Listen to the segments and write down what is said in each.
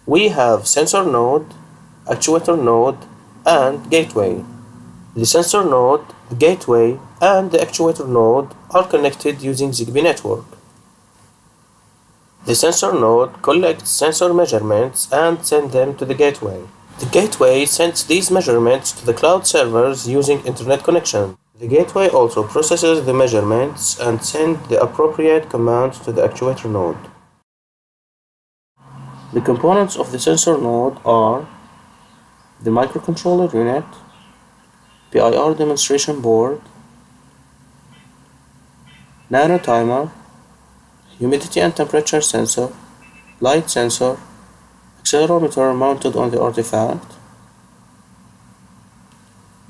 we have sensor node, actuator node, and gateway. The sensor node, the gateway, and the actuator node are connected using Zigbee network. The sensor node collects sensor measurements and sends them to the gateway. The gateway sends these measurements to the cloud servers using internet connection. The gateway also processes the measurements and sends the appropriate commands to the actuator node. The components of the sensor node are the microcontroller unit, PIR demonstration board, nano timer, humidity and temperature sensor, light sensor, accelerometer mounted on the artifact,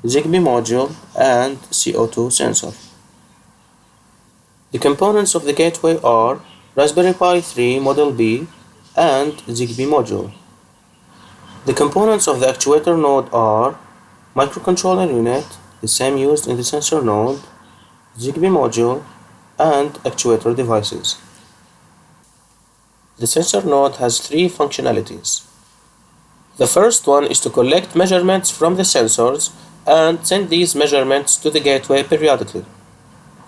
Zigbee module, and CO2 sensor. The components of the gateway are Raspberry Pi 3 Model B and Zigbee module. The components of the actuator node are microcontroller unit, the same used in the sensor node, Zigbee module, and actuator devices. The sensor node has three functionalities. The first one is to collect measurements from the sensors and send these measurements to the gateway periodically.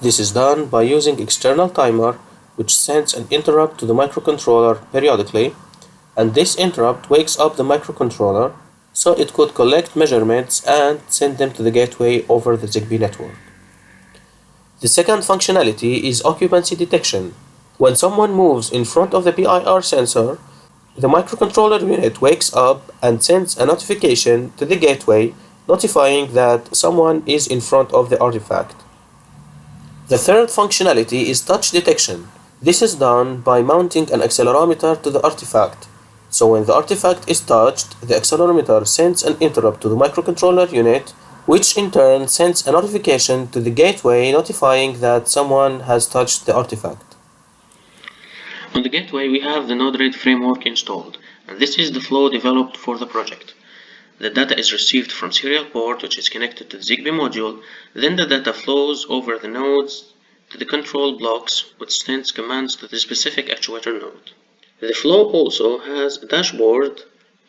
This is done by using external timer, which sends an interrupt to the microcontroller periodically, and this interrupt wakes up the microcontroller so it could collect measurements and send them to the gateway over the Zigbee network. The second functionality is occupancy detection. When someone moves in front of the PIR sensor, the microcontroller unit wakes up and sends a notification to the gateway notifying that someone is in front of the artifact. The third functionality is touch detection. This is done by mounting an accelerometer to the artifact. So when the artifact is touched, the accelerometer sends an interrupt to the microcontroller unit, which in turn sends a notification to the gateway notifying that someone has touched the artifact. On the gateway, we have the Node-RED framework installed, and this is the flow developed for the project. The data is received from serial port, which is connected to the Zigbee module. Then the data flows over the nodes to the control blocks, which sends commands to the specific actuator node. The flow also has a dashboard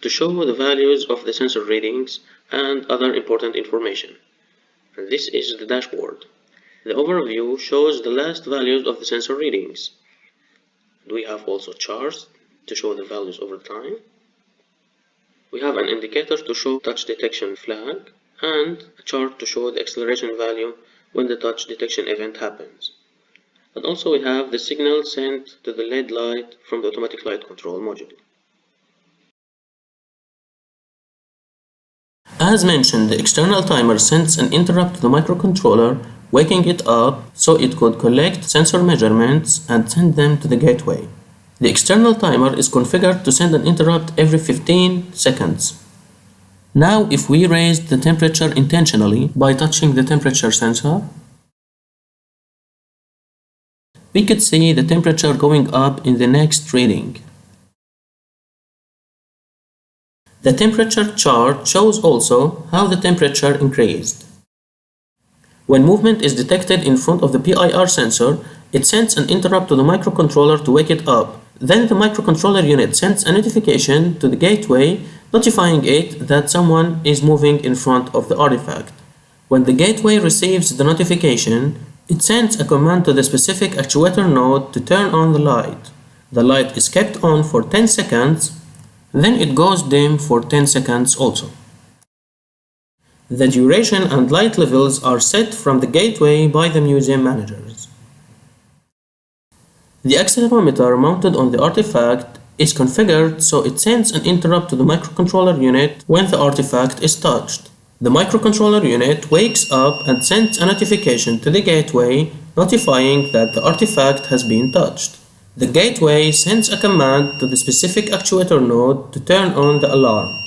to show the values of the sensor readings and other important information. And this is the dashboard. The overview shows the last values of the sensor readings. We have also charts to show the values over time. We have an indicator to show touch detection flag and a chart to show the acceleration value when the touch detection event happens. And also we have the signal sent to the LED light from the automatic light control module. As mentioned, the external timer sends an interrupt to the microcontroller, waking it up so it could collect sensor measurements and send them to the gateway. The external timer is configured to send an interrupt every 15 seconds. Now, if we raise the temperature intentionally by touching the temperature sensor, we could see the temperature going up in the next reading. The temperature chart shows also how the temperature increased. When movement is detected in front of the PIR sensor, it sends an interrupt to the microcontroller to wake it up. Then the microcontroller unit sends a notification to the gateway notifying it that someone is moving in front of the artifact. When the gateway receives the notification, it sends a command to the specific actuator node to turn on the light. The light is kept on for 10 seconds, then it goes dim for 10 seconds also. The duration and light levels are set from the gateway by the museum managers. The accelerometer mounted on the artifact is configured so it sends an interrupt to the microcontroller unit when the artifact is touched. The microcontroller unit wakes up and sends a notification to the gateway notifying that the artifact has been touched. The gateway sends a command to the specific actuator node to turn on the alarm.